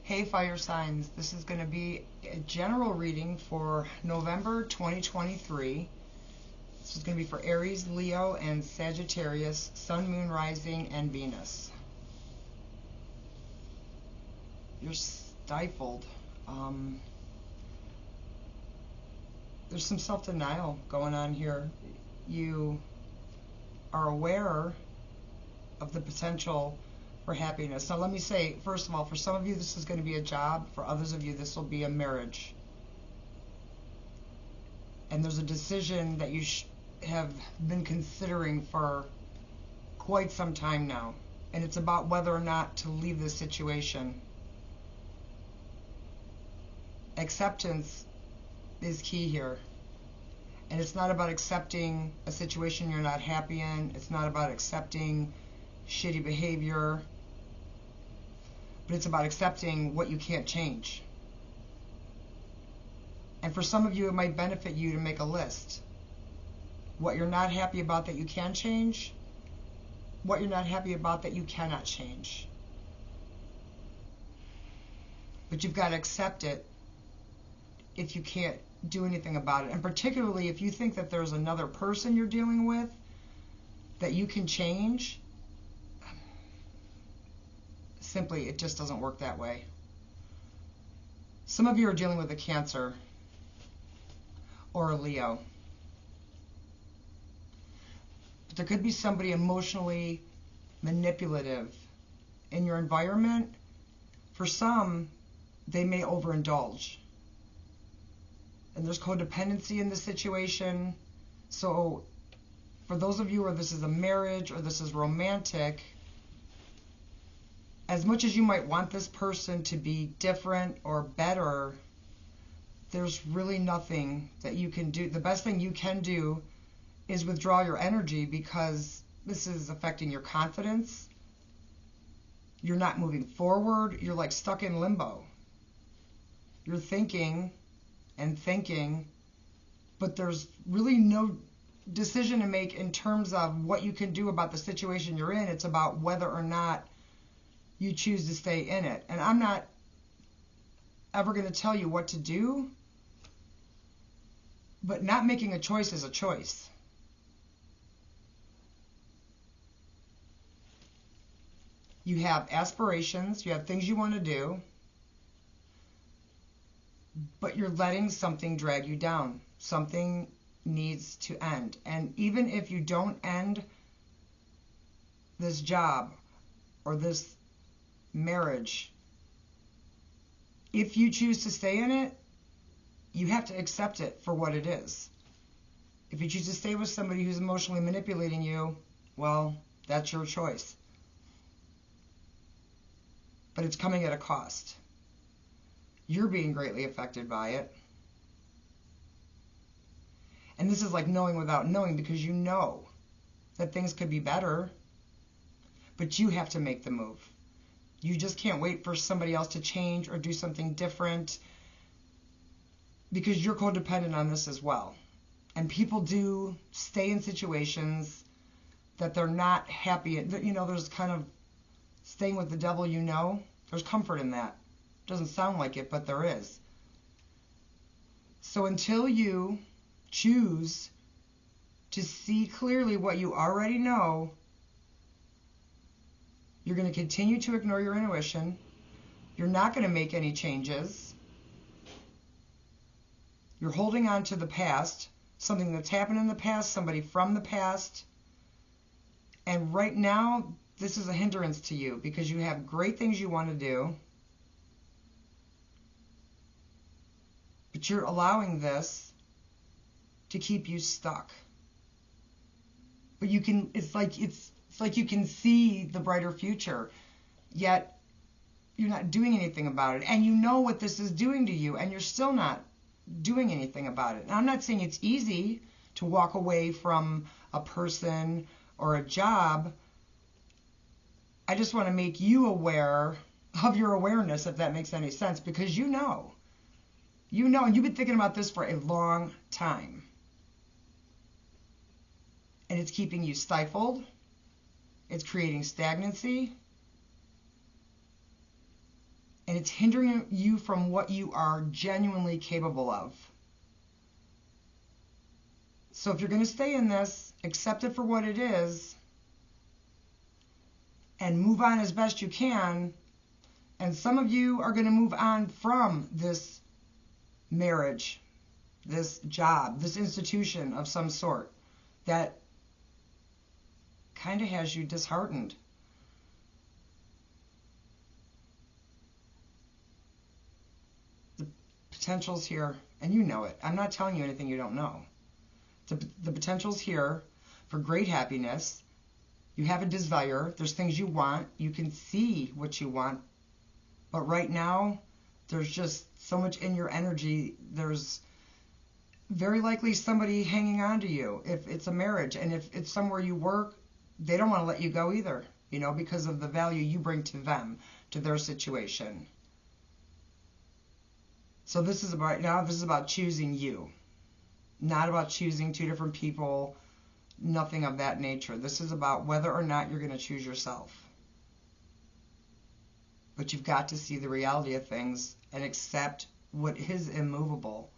Hey fire signs, this is going to be a general reading for November 2023. This is going to be for Aries, Leo, and Sagittarius, Sun, Moon, Rising, and Venus. You're stifled. There's some self-denial going on here. You are aware of the potential for happiness. Now let me say, first of all, for some of you this is going to be a job, for others of you this will be a marriage. And there's a decision that you have been considering for quite some time now. And it's about whether or not to leave this situation. Acceptance is key here. And it's not about accepting a situation you're not happy in. It's not about accepting shitty behavior. But it's about accepting what you can't change. And for some of you, it might benefit you to make a list. What you're not happy about that you can change. What you're not happy about that you cannot change. But you've got to accept it if you can't do anything about it. And particularly if you think that there's another person you're dealing with that you can change, simply it just doesn't work that way. Some of you are dealing with a Cancer or a Leo. But there could be somebody emotionally manipulative in your environment. For some, they may overindulge. And there's codependency in this situation. So for those of you where this is a marriage or this is romantic, as much as you might want this person to be different or better, there's really nothing that you can do. The best thing you can do is withdraw your energy, because this is affecting your confidence. You're not moving forward. You're like stuck in limbo. You're thinking and thinking, but there's really no decision to make in terms of what you can do about the situation you're in. It's about whether or not you choose to stay in it. And I'm not ever going to tell you what to do, but not making a choice is a choice. You have aspirations, you have things you want to do, but you're letting something drag you down. Something needs to end. And even if you don't end this job or this marriage, if you choose to stay in it, you have to accept it for what it is. If you choose to stay with somebody who's emotionally manipulating you, well, that's your choice. But it's coming at a cost. You're being greatly affected by it. And this is like knowing without knowing, because you know that things could be better, but you have to make the move. You just can't wait for somebody else to change or do something different, because you're codependent on this as well. And people do stay in situations that they're not happy in. You know, there's kind of staying with the devil, you know. There's comfort in that. Doesn't sound like it, but there is. So until you choose to see clearly what you already know, you're going to continue to ignore your intuition. You're not going to make any changes. You're holding on to the past, something that's happened in the past, somebody from the past. And right now, this is a hindrance to you, because you have great things you want to do, but you're allowing this to keep you stuck. But you can, it's like you can see the brighter future, yet you're not doing anything about it. And you know what this is doing to you, and you're still not doing anything about it. Now, I'm not saying it's easy to walk away from a person or a job. I just want to make you aware of your awareness, if that makes any sense, because you know, and you've been thinking about this for a long time. And it's keeping you stifled. It's creating stagnancy. And it's hindering you from what you are genuinely capable of. So if you're going to stay in this, accept it for what it is and move on as best you can. And some of you are going to move on from this marriage, this job, this institution of some sort that kind of has you disheartened. The potential's here, and you know it. I'm not telling you anything you don't know. The potential's here for great happiness. You have a desire. There's things you want. You can see what you want. But right now, there's just so much in your energy. There's very likely somebody hanging on to you if it's a marriage. And if it's somewhere you work, they don't want to let you go either, you know, because of the value you bring to them, to their situation. So this is about choosing you, not about choosing two different people, nothing of that nature. This is about whether or not you're going to choose yourself. But you've got to see the reality of things and accept what is immovable.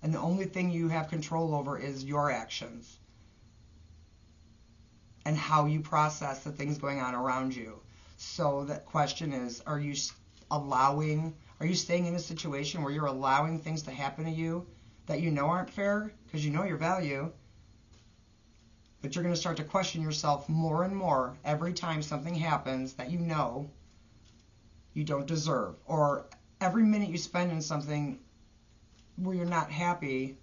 And the only thing you have control over is your actions and how you process the things going on around you. So the question is, are you staying in a situation where you're allowing things to happen to you that you know aren't fair because you know your value? But you're going to start to question yourself more and more every time something happens that you know you don't deserve. Or every minute you spend in something where you're not happy,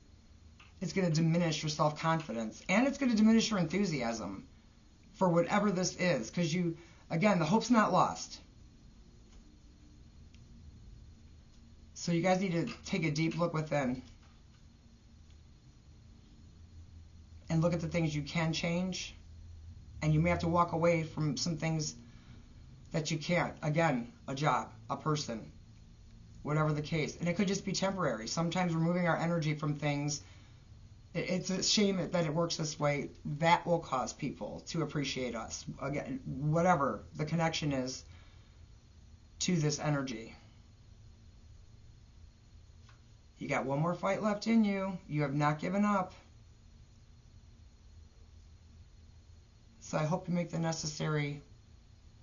it's going to diminish your self-confidence. And it's going to diminish your enthusiasm for whatever this is. Because again, the hope's not lost. So you guys need to take a deep look within. And look at the things you can change. And you may have to walk away from some things that you can't. Again, a job, a person, whatever the case. And it could just be temporary. Sometimes removing our energy from things, it's a shame that it works this way. That will cause people to appreciate us. Again, whatever the connection is to this energy. You got one more fight left in you. You have not given up. So I hope you make the necessary,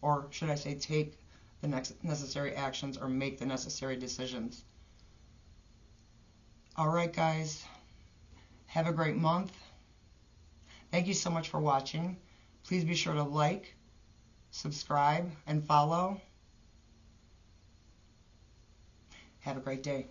or should I say take the necessary actions or make the necessary decisions. All right, guys. Have a great month. Thank you so much for watching. Please be sure to like, subscribe, and follow. Have a great day.